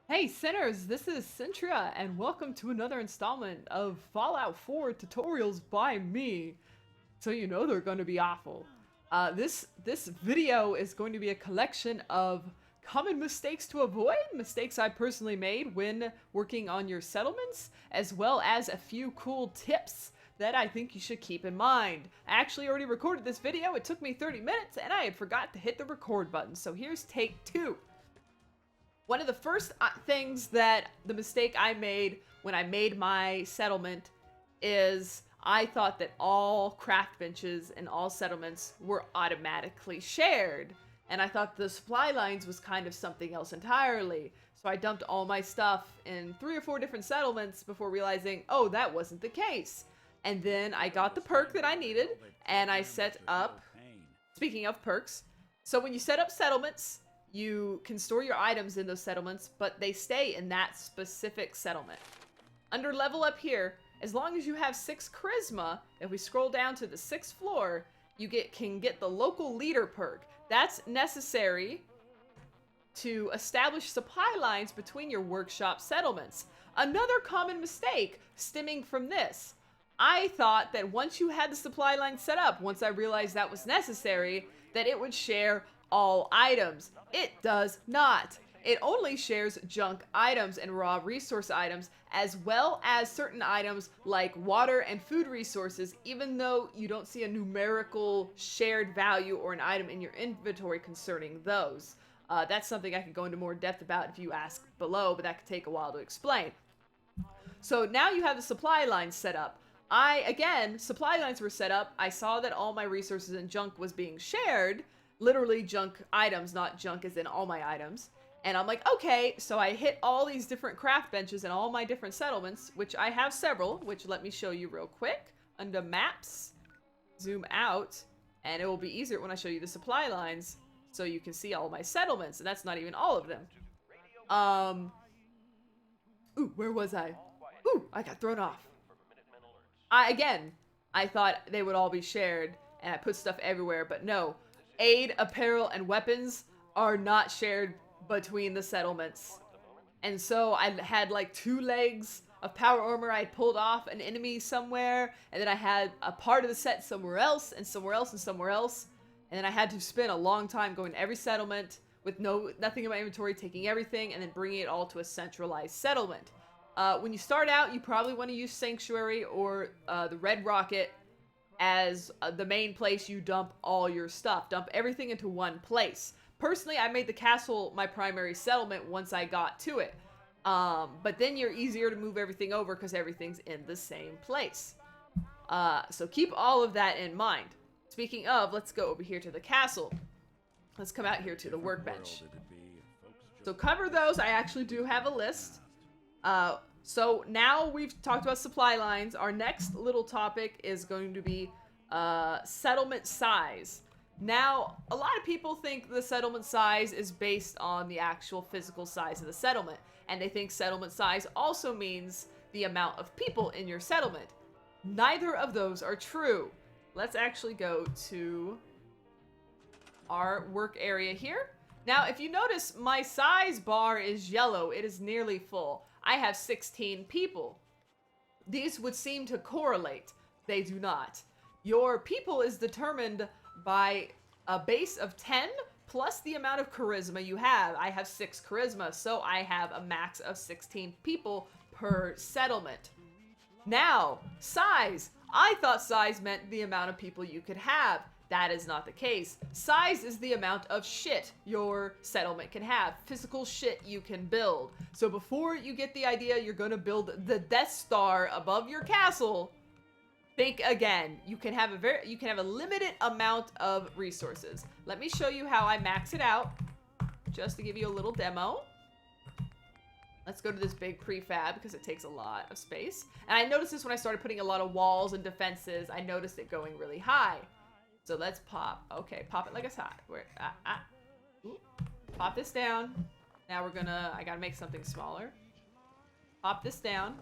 Hey sinners, this is Cintria, and welcome to another installment of Fallout 4 tutorials by me. So you know they're going to be awful. This video is going to be a collection of common mistakes to avoid, mistakes I personally made when working on your settlements, as well as a few cool tips that I think you should keep in mind. I actually already recorded this video, it took me 30 minutes, and I had forgot to hit the record button, so here's take 2. One of the first things that the mistake I made when I made my settlement is I thought that all craft benches and all settlements were automatically shared. And I thought the supply lines was kind of something else entirely. So I dumped all my stuff in 3 or 4 different settlements before realizing, oh, that wasn't the case. And then I got the perk that I needed and I set up, speaking of perks, so when you set up settlements, you can store your items in those settlements, but they stay in that specific settlement. Under level up here, as long as you have 6 charisma, if we scroll down to the 6th floor, you can get the local leader perk. That's necessary to establish supply lines between your workshop settlements. Another common mistake stemming from this. I thought that once you had the supply line set up, once I realized that was necessary, that it would share all items. It does not. It only shares junk items and raw resource items, as well as certain items like water and food resources, even though you don't see a numerical shared value or an item in your inventory concerning those. That's something I could go into more depth about if you ask below, but that could take a while to explain. So now you have the supply lines set up. Supply lines were set up. I saw that all my resources and junk was being shared. Literally junk items, not junk as in all my items. And I'm like, okay, so I hit all these different craft benches in all my different settlements, which I have several, which let me show you real quick. Under maps, zoom out, and it will be easier when I show you the supply lines, so you can see all my settlements, and that's not even all of them. Ooh, where was I? Ooh, I got thrown off. I thought they would all be shared, and I put stuff everywhere, but no. Aid, apparel, and weapons are not shared between the settlements. And so I had like 2 legs of power armor I had pulled off an enemy somewhere, and then I had a part of the set somewhere else, and somewhere else, and somewhere else. And then I had to spend a long time going to every settlement with nothing in my inventory, taking everything, and then bringing it all to a centralized settlement. When you start out, you probably want to use Sanctuary or the Red Rocket as the main place you dump all your stuff. Dump everything into one place. Personally, I made the castle my primary settlement once I got to it. But then you're easier to move everything over because everything's in the same place. So keep all of that in mind. Speaking of, let's go over here to the castle. Let's come out here to the workbench. So cover those. I actually do have a list. So now we've talked about supply lines. Our next little topic is going to be settlement size. Now, a lot of people think the settlement size is based on the actual physical size of the settlement, and they think settlement size also means the amount of people in your settlement. Neither of those are true. Let's actually go to our work area here. Now, if you notice, my size bar is yellow. It is nearly full. I have 16 people. These would seem to correlate. They do not. Your people is determined by a base of 10 plus the amount of charisma you have. I have 6 charisma, so I have a max of 16 people per settlement. Now, size. I thought size meant the amount of people you could have. That is not the case. Size is the amount of shit your settlement can have. Physical shit you can build. So before you get the idea you're going to build the Death Star above your castle, think again. You can have a limited amount of resources. Let me show you how I max it out, just to give you a little demo. Let's go to this big prefab because it takes a lot of space. And I noticed this when I started putting a lot of walls and defenses. I noticed it going really high. So let's pop. Okay, pop it like it's hot. Pop this down. Now I gotta make something smaller. Pop this down.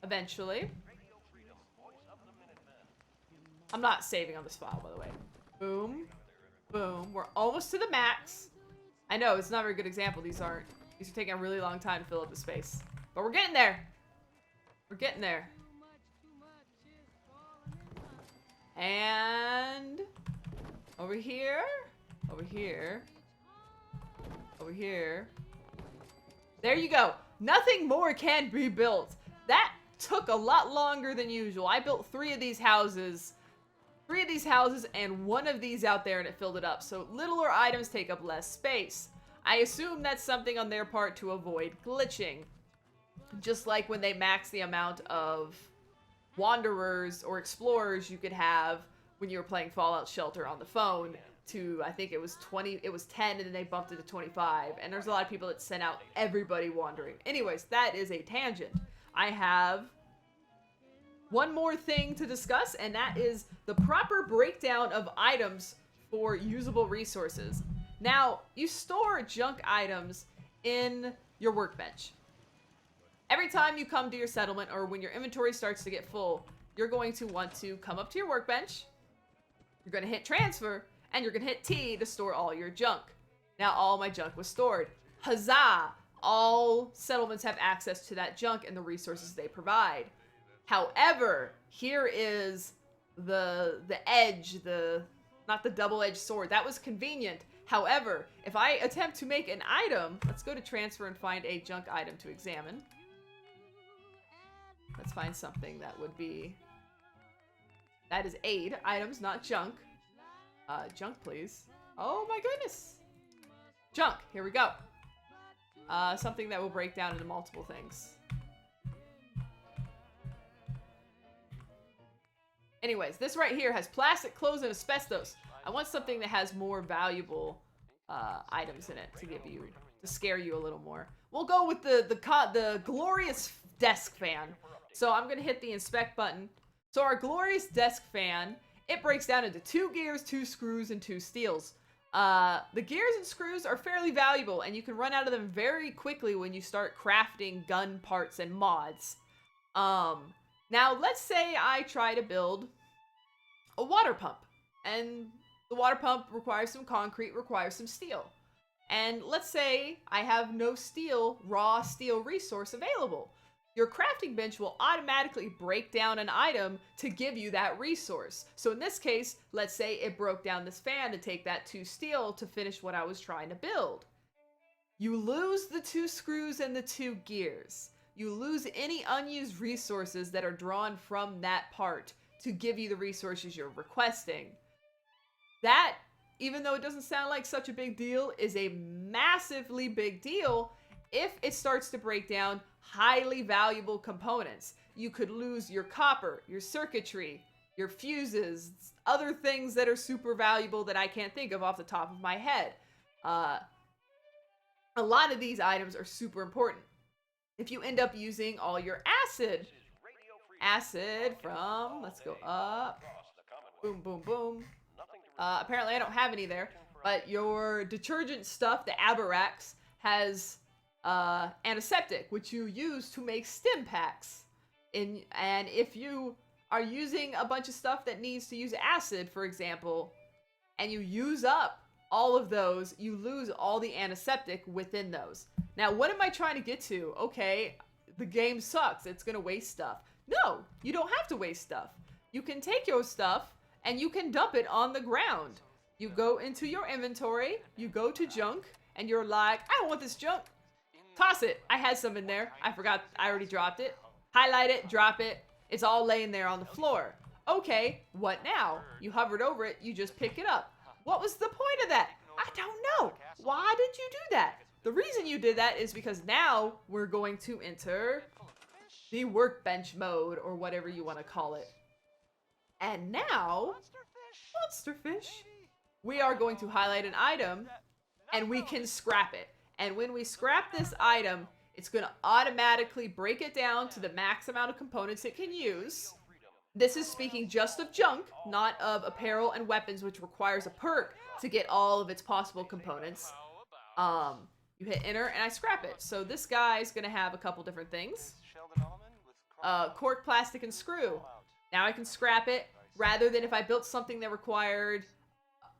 Eventually. I'm not saving on this file, by the way. Boom. Boom. We're almost to the max. I know, it's not a very good example. These are taking a really long time to fill up the space. But we're getting there. We're getting there. And over here, over here, over here. There you go. Nothing more can be built. That took a lot longer than usual. I built 3 of these houses. 3 of these houses and 1 of these out there, and it filled it up. So littler items take up less space. I assume that's something on their part to avoid glitching. Just like when they max the amount of wanderers or explorers you could have when you were playing Fallout Shelter on the phone to, I think it was 20, it was 10, and then they bumped it to 25. And there's a lot of people that sent out everybody wandering. Anyways, that is a tangent. I have one more thing to discuss, and that is the proper breakdown of items for usable resources. Now, you store junk items in your workbench. Every time you come to your settlement, or when your inventory starts to get full, you're going to want to come up to your workbench, you're going to hit transfer, and you're going to hit T to store all your junk. Now, all my junk was stored. Huzzah! All settlements have access to that junk and the resources they provide. However, here is the edge, not the double-edged sword. That was convenient. However, if I attempt to make an item, let's go to transfer and find a junk item to examine. Let's find something that would be... That is aid. Items, not junk. Junk, please. Oh my goodness. Junk. Here we go. Something that will break down into multiple things. Anyways, this right here has plastic, clothes, and asbestos. I want something that has more valuable items in it to scare you a little more. We'll go with the glorious desk fan. So I'm gonna hit the inspect button. So our glorious desk fan, it breaks down into 2 gears, 2 screws, and 2 steels. The gears and screws are fairly valuable, and you can run out of them very quickly when you start crafting gun parts and mods. Now, let's say I try to build a water pump, and the water pump requires some concrete, requires some steel. And let's say I have no steel, raw steel resource available. Your crafting bench will automatically break down an item to give you that resource. So in this case, let's say it broke down this fan to take that 2 steel to finish what I was trying to build. You lose the 2 screws and the 2 gears. You lose any unused resources that are drawn from that part to give you the resources you're requesting. That, even though it doesn't sound like such a big deal, is a massively big deal if it starts to break down highly valuable components. You could lose your copper, your circuitry, your fuses, other things that are super valuable that I can't think of off the top of my head. A lot of these items are super important. If you end up using all your acid from, let's go up, boom, boom, boom. Apparently I don't have any there, but your detergent stuff, the Abarax, has antiseptic, which you use to make stim packs. And if you are using a bunch of stuff that needs to use acid, for example, and you use up all of those, you lose all the antiseptic within those. Now, what am I trying to get to? Okay, the game sucks. It's gonna waste stuff. No, you don't have to waste stuff. You can take your stuff and you can dump it on the ground. You go into your inventory, you go to junk, and you're like, I don't want this junk. Toss it. I had some in there. I forgot. I already dropped it. Highlight it, drop it. It's all laying there on the floor. Okay, what now? You hovered over it, you just pick it up. What was the point of that? I don't know. Why did you do that? The reason you did that is because now we're going to enter the workbench mode, or whatever you want to call it. And now, monster fish, we are going to highlight an item and we can scrap it. And when we scrap this item, it's going to automatically break it down to the max amount of components it can use. This is speaking just of junk, not of apparel and weapons, which requires a perk to get all of its possible components. You hit enter and I scrap it. So this guy's going to have a couple different things. Cork, plastic, and screw. Now I can scrap it, rather than if I built something that required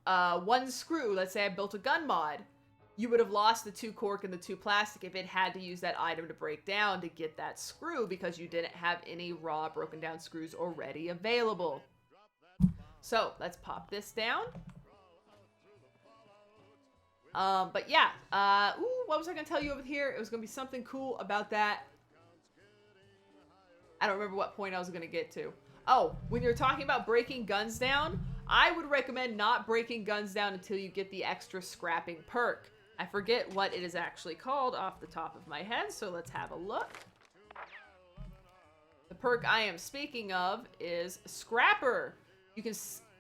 1 screw. Let's say I built a gun mod. you would have lost the 2 cork and the 2 plastic if it had to use that item to break down to get that screw because you didn't have any raw broken down screws already available. So let's pop this down. But yeah, what was I gonna tell you over here? It was gonna be something cool about that. I don't remember what point I was gonna get to. Oh, when you're talking about breaking guns down, I would recommend not breaking guns down until you get the extra scrapping perk. I forget what it is actually called off the top of my head, so let's have a look. The perk I am speaking of is Scrapper. You can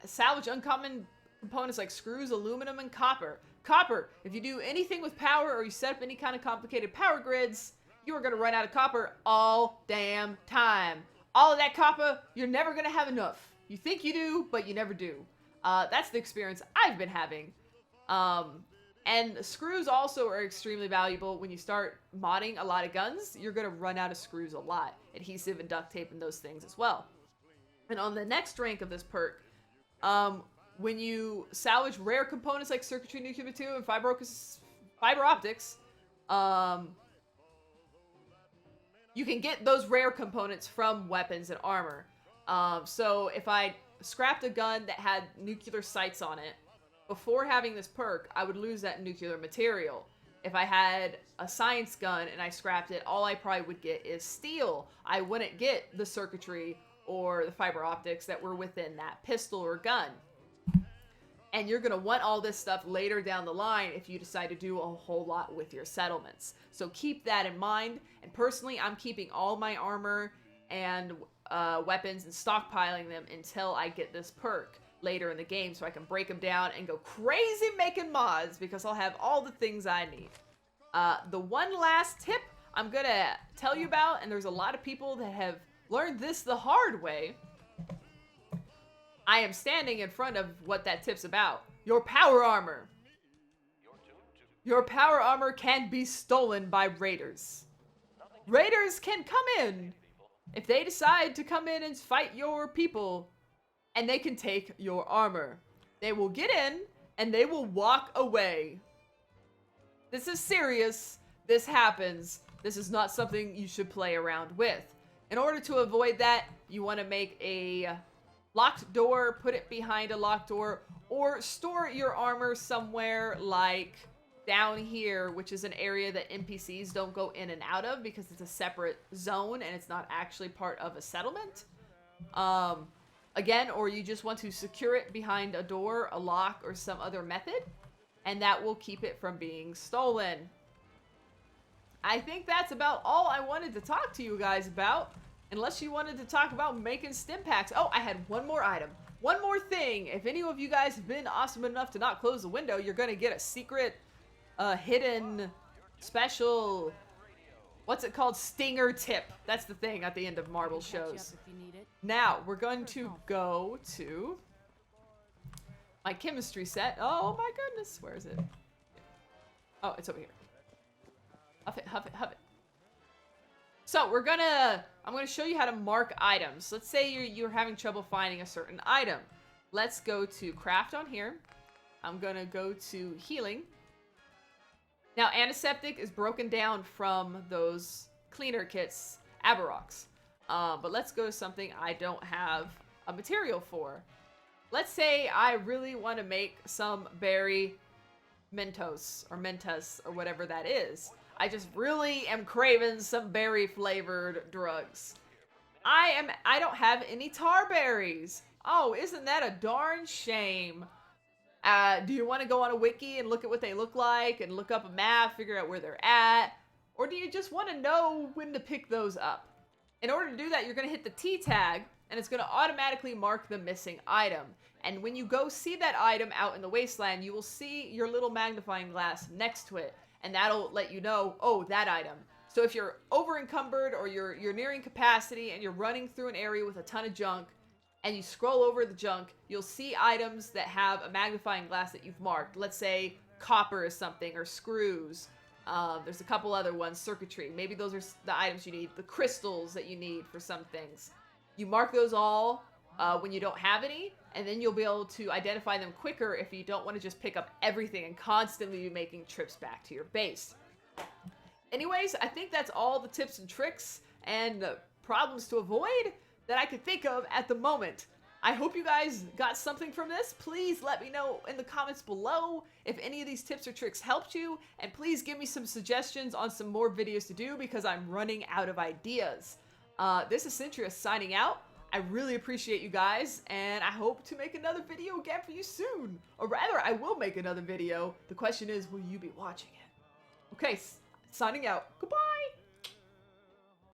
salvage uncommon components like screws, aluminum, and copper. Copper, if you do anything with power or you set up any kind of complicated power grids, you are going to run out of copper all damn time. All of that copper, you're never going to have enough. You think you do, but you never do. That's the experience I've been having. And screws also are extremely valuable. When you start modding a lot of guns, you're going to run out of screws a lot. Adhesive and duct tape and those things as well. And on the next rank of this perk, when you salvage rare components like circuitry, nuclear material, and fiber optics, you can get those rare components from weapons and armor. So if I scrapped a gun that had nuclear sights on it, before having this perk, I would lose that nuclear material. If I had a science gun and I scrapped it, all I probably would get is steel. I wouldn't get the circuitry or the fiber optics that were within that pistol or gun. And you're going to want all this stuff later down the line if you decide to do a whole lot with your settlements. So keep that in mind. And personally, I'm keeping all my armor and weapons and stockpiling them until I get this perk later in the game so I can break them down and go crazy making mods because I'll have all the things I need. The one last tip I'm going to tell you about, and there's a lot of people that have learned this the hard way. I am standing in front of what that tip's about. Your power armor. Your power armor can be stolen by raiders. Raiders can come in if they decide to come in and fight your people, and they can take your armor. They will get in and they will walk away. This is serious. This happens. This is not something you should play around with. In order to avoid that, you want to make a locked door, put it behind a locked door, or store your armor somewhere like down here, which is an area that NPCs don't go in and out of because it's a separate zone and it's not actually part of a settlement. Again, or you just want to secure it behind a door, a lock, or some other method, and that will keep it from being stolen. I think that's about all I wanted to talk to you guys about. Unless you wanted to talk about making stim packs. Oh, I had one more item. One more thing. If any of you guys have been awesome enough to not close the window, you're going to get a secret, hidden, special, what's it called? Stinger tip. That's the thing at the end of Marble shows. Now, we're going to go to my chemistry set. Oh my goodness. Where is it? Oh, it's over here. Huff it, huff it, huff it. So I'm gonna show you how to mark items. Let's say you're having trouble finding a certain item. Let's go to craft on here. I'm gonna go to healing. Now antiseptic is broken down from those cleaner kits, Aberox. But let's go to something I don't have a material for. Let's say I really want to make some berry Mentos or Mentos or whatever that is. I just really am craving some berry flavored drugs. I don't have any tar berries. Oh, isn't that a darn shame? Do you want to go on a wiki and look at what they look like and look up a map, figure out where they're at? Or do you just want to know when to pick those up? In order to do that, you're going to hit the T tag and it's going to automatically mark the missing item. And when you go see that item out in the wasteland, you will see your little magnifying glass next to it. And that'll let you know, oh, that item. So if you're over encumbered or you're nearing capacity and you're running through an area with a ton of junk and you scroll over the junk, you'll see items that have a magnifying glass that you've marked. Let's say copper is something, or screws. There's a couple other ones, circuitry. Maybe those are the items you need, the crystals that you need for some things. You mark those all when you don't have any, and then you'll be able to identify them quicker if you don't want to just pick up everything and constantly be making trips back to your base. Anyways, I think that's all the tips and tricks and problems to avoid that I could think of at the moment. I hope you guys got something from this. Please let me know in the comments below if any of these tips or tricks helped you, and please give me some suggestions on some more videos to do because I'm running out of ideas. This is Centria signing out. I really appreciate you guys, and I hope to make another video again for you soon. Or rather, I will make another video. The question is, will you be watching it? Okay, signing out. Goodbye!